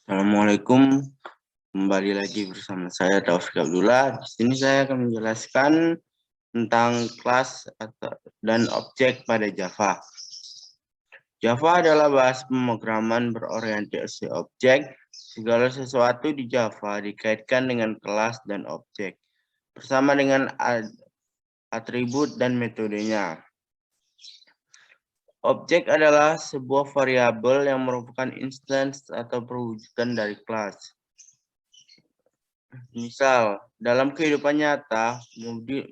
Assalamualaikum, kembali lagi bersama saya Taufik Abdullah. Di sini saya akan menjelaskan tentang kelas dan objek pada Java. Java adalah bahasa pemrograman berorientasi objek. Segala sesuatu di Java dikaitkan dengan kelas dan objek, bersama dengan atribut dan metodenya. Objek adalah sebuah variabel yang merupakan instance atau perwujudan dari kelas. Misal, dalam kehidupan nyata,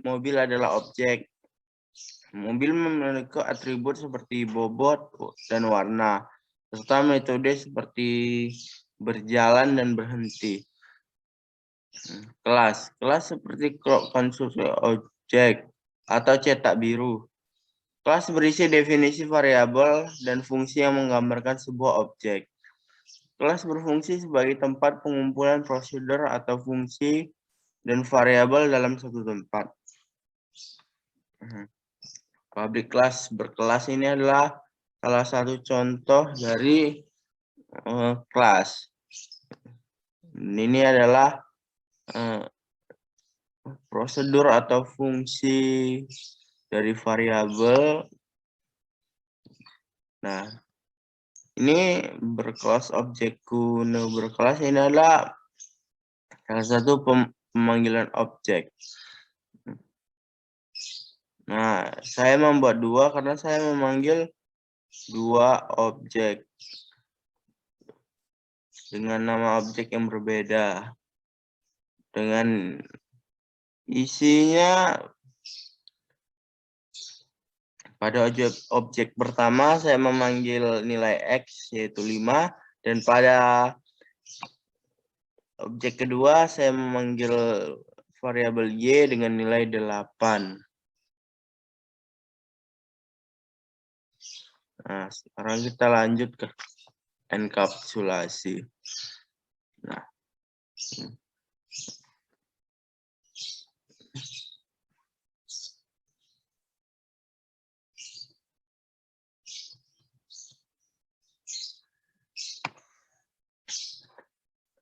mobil adalah objek. Mobil memiliki atribut seperti bobot dan warna, serta metode seperti berjalan dan berhenti. Kelas seperti konstruksi objek atau cetak biru. Kelas berisi definisi variabel dan fungsi yang menggambarkan sebuah objek. Kelas berfungsi sebagai tempat pengumpulan prosedur atau fungsi dan variabel dalam satu tempat. Public class berkelas ini adalah salah satu contoh dari kelas. Ini adalah prosedur atau fungsi dari variabel. Nah, ini berkelas objek kuno berkelas ini adalah salah satu pemanggilan objek. Nah, saya membuat dua karena saya memanggil dua objek dengan nama objek yang berbeda. Dengan isinya, pada objek pertama saya memanggil nilai X yaitu 5, dan pada objek kedua saya memanggil variabel Y dengan nilai 8. Nah, sekarang kita lanjut ke enkapsulasi. Nah,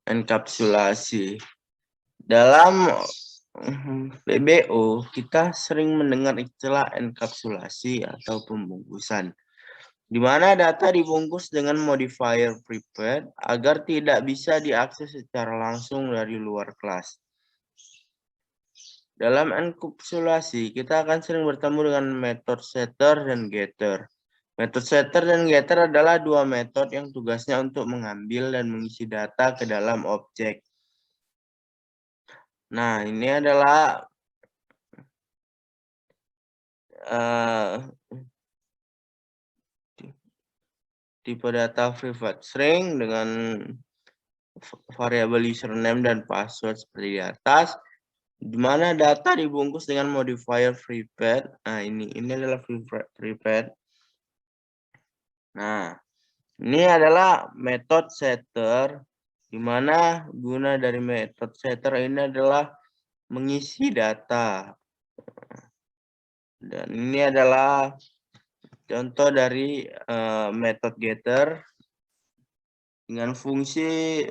enkapsulasi. Dalam PBO, kita sering mendengar istilah enkapsulasi atau pembungkusan, di mana data dibungkus dengan modifier prepared agar tidak bisa diakses secara langsung dari luar kelas. Dalam enkapsulasi, kita akan sering bertemu dengan metode setter dan getter. Metode setter dan getter adalah dua metode yang tugasnya untuk mengambil dan mengisi data ke dalam objek. Nah, ini adalah tipe data private string dengan variabel username dan password seperti di atas, di mana data dibungkus dengan modifier prepared. Nah, ini adalah prepared. Nah, ini adalah metode setter, di mana guna dari metode setter ini adalah mengisi data. Dan ini adalah contoh dari metode getter dengan fungsi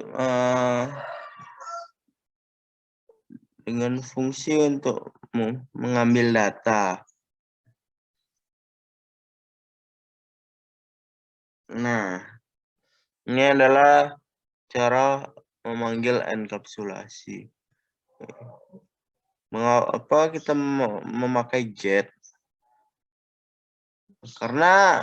untuk mengambil data. Nah, ini adalah cara memanggil enkapsulasi. Mengapa kita memakai get? Karena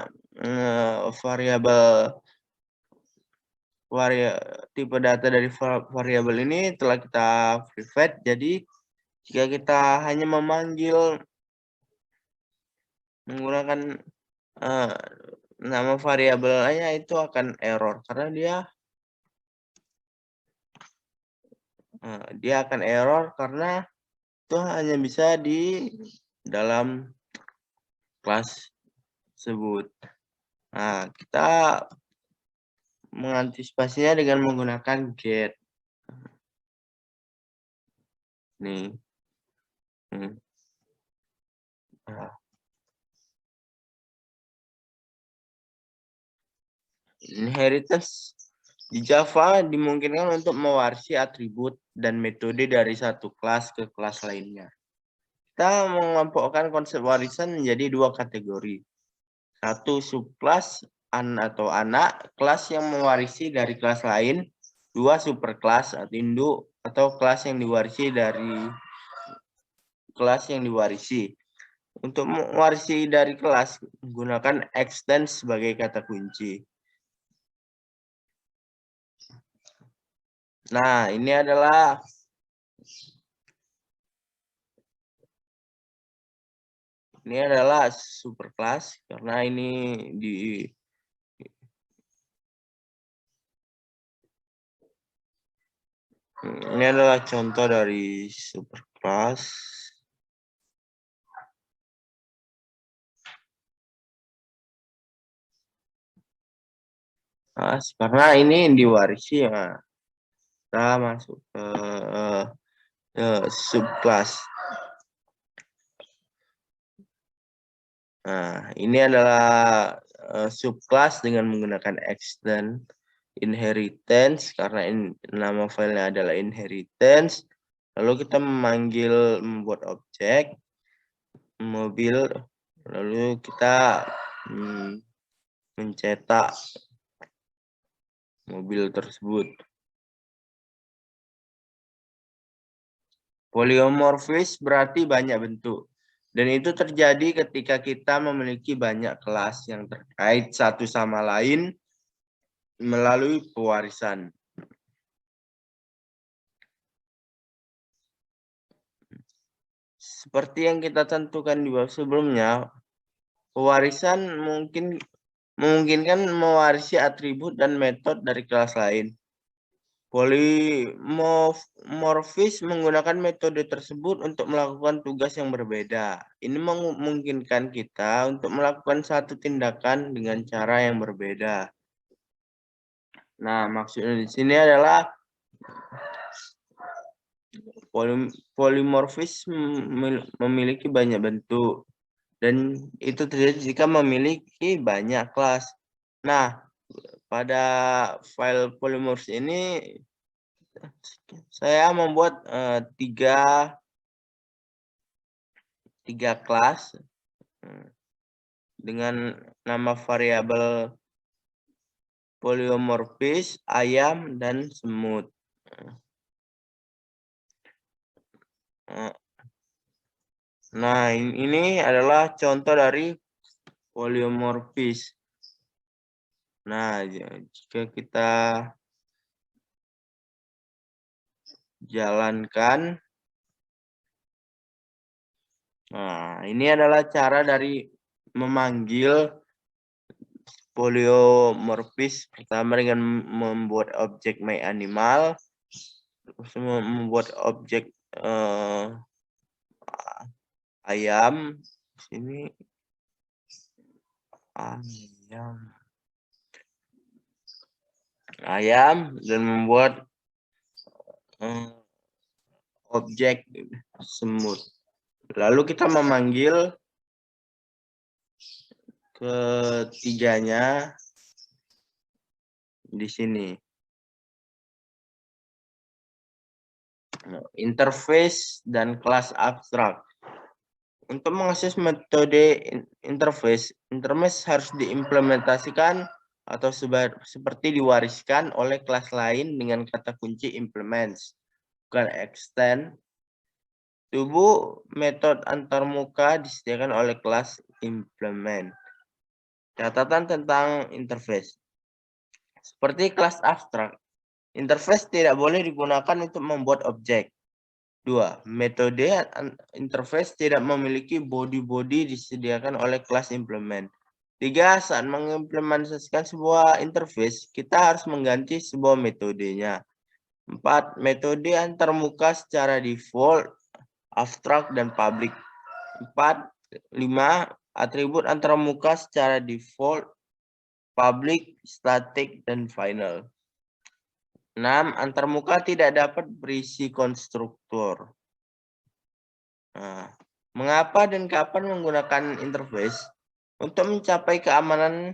tipe data dari variabel ini telah kita private, jadi jika kita hanya memanggil menggunakan nama variabelnya, itu akan error karena dia akan error karena itu hanya bisa di dalam kelas tersebut. Nah, kita mengantisipasinya dengan menggunakan get. Nih. Nah. Inheritance Di Java dimungkinkan untuk mewarisi atribut dan metode dari satu kelas ke kelas lainnya. Kita mengelompokkan konsep warisan menjadi dua kategori. Satu, subkelas atau anak, kelas yang mewarisi dari kelas lain. Dua, superkelas atau induk atau kelas yang diwarisi dari kelas yang diwarisi. Untuk mewarisi dari kelas, gunakan extend sebagai kata kunci. Nah, ini adalah superclass karena ini adalah contoh dari superclass. Nah, karena ini diwarisi ya, kita masuk ke subclass. Nah, ini adalah subclass dengan menggunakan extend inheritance karena nama filenya adalah inheritance. Lalu kita membuat objek mobil, lalu kita mencetak mobil tersebut. Poliomorfis berarti banyak bentuk. Dan itu terjadi ketika kita memiliki banyak kelas yang terkait satu sama lain melalui pewarisan. Seperti yang kita tentukan di bab sebelumnya, pewarisan memungkinkan mewarisi atribut dan metode dari kelas lain. Polimorfis menggunakan metode tersebut untuk melakukan tugas yang berbeda. Ini memungkinkan kita untuk melakukan satu tindakan dengan cara yang berbeda. Nah, maksudnya di sini adalah polimorfis memiliki banyak bentuk. Dan itu terjadi jika memiliki banyak kelas. Nah, pada file polymorphs ini saya membuat tiga kelas dengan nama variabel poliomorfis, ayam, dan semut. Nah, ini adalah contoh dari poliomorfis. Nah, jika kita jalankan, nah ini adalah cara dari memanggil poliomorfis. Pertama dengan membuat objek myAnimal, terus membuat objek ayam. Sini ayam dan membuat objek semut. Lalu kita memanggil ketiganya di sini. Interface dan kelas abstrak. Untuk mengakses metode interface harus diimplementasikan atau seperti diwariskan oleh kelas lain dengan kata kunci implements, bukan extend. Tubuh metode antarmuka disediakan oleh kelas implement. Catatan tentang interface. Seperti kelas abstrak, interface tidak boleh digunakan untuk membuat objek. 2. Metode interface tidak memiliki body disediakan oleh kelas implement. 3. Saat mengimplementasikan sebuah interface, kita harus mengganti sebuah metodenya. 4. Metode antarmuka secara default, abstrak, dan public. 5. Atribut antarmuka secara default, public, static, dan final. 6. Antarmuka tidak dapat berisi konstruktor. Nah, mengapa dan kapan menggunakan interface? Untuk mencapai keamanan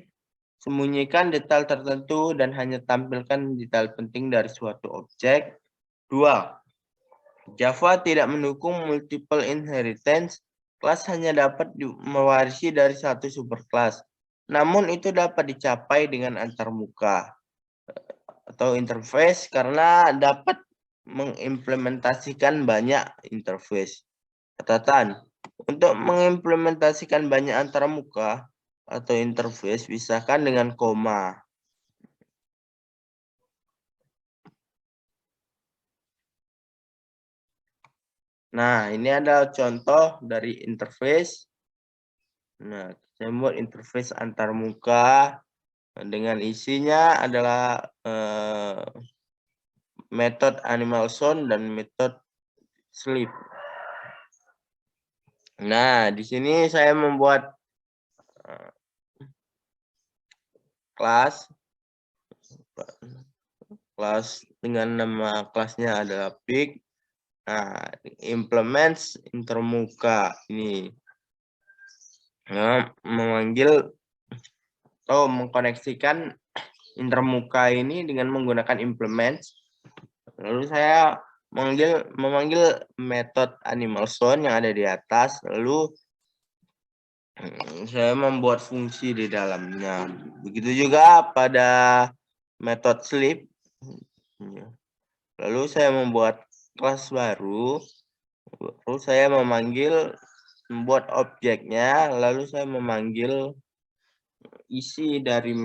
Sembunyikan detail tertentu dan hanya tampilkan detail penting dari suatu objek. 2. Java tidak mendukung multiple inheritance. Kelas hanya dapat mewarisi dari satu superclass. Namun itu dapat dicapai dengan antarmuka atau interface karena dapat mengimplementasikan banyak interface. Catatan, untuk mengimplementasikan banyak antarmuka atau interface pisahkan dengan koma. Nah, ini adalah contoh dari interface. Nah, saya buat interface antarmuka dengan isinya adalah metode animal sound dan metode sleep. Nah, di sini saya membuat kelas dengan nama kelasnya adalah pig. Nah, implements intermuka ini. Nah, memanggil atau mengkoneksikan intermuka ini dengan menggunakan implements. Lalu saya memanggil metode animal sound yang ada di atas. Lalu saya membuat fungsi di dalamnya. Begitu juga pada metode sleep. Lalu saya membuat kelas baru. Lalu saya membuat objeknya. Lalu saya memanggil isi dari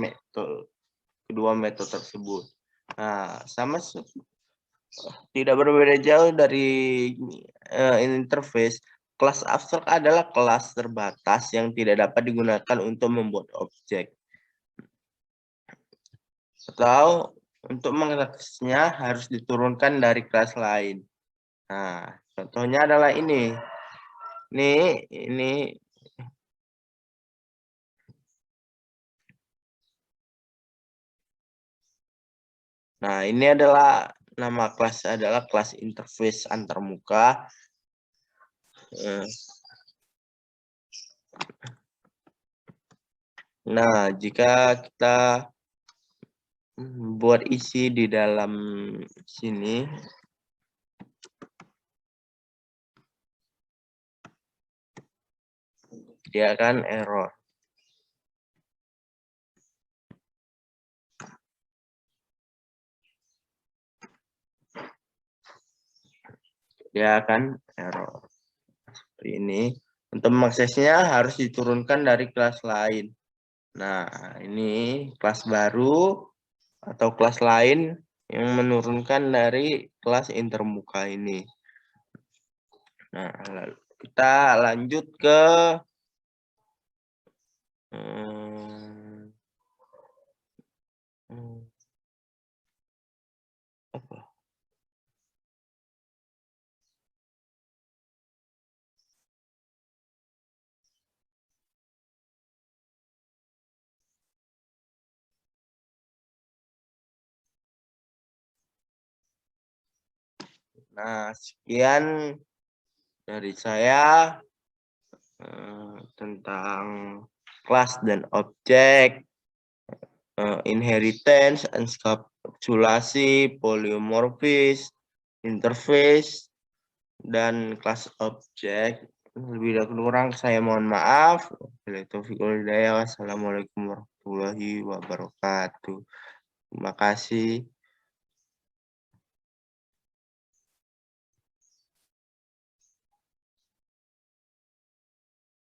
kedua metode tersebut. Nah, tidak berbeda jauh dari interface. Kelas abstrak adalah kelas terbatas yang tidak dapat digunakan untuk membuat objek. Atau untuk mengaksesnya harus diturunkan dari kelas lain. Nah, contohnya adalah ini. Ini. Nah, ini adalah nama kelas adalah kelas interface antarmuka. Nah, jika kita buat isi di dalam sini, dia akan error. Dia akan error. Seperti ini. Untuk mengaksesnya harus diturunkan dari kelas lain. Nah, ini kelas baru atau kelas lain yang menurunkan dari kelas intermuka ini. Nah, lalu kita lanjut ke Nah, sekian dari saya tentang kelas dan objek, inheritance, enkapsulasi, poliomorfis, interface, dan kelas objek. Lebih dan kurang saya mohon maaf. Wassalamualaikum warahmatullahi wabarakatuh. Terima kasih.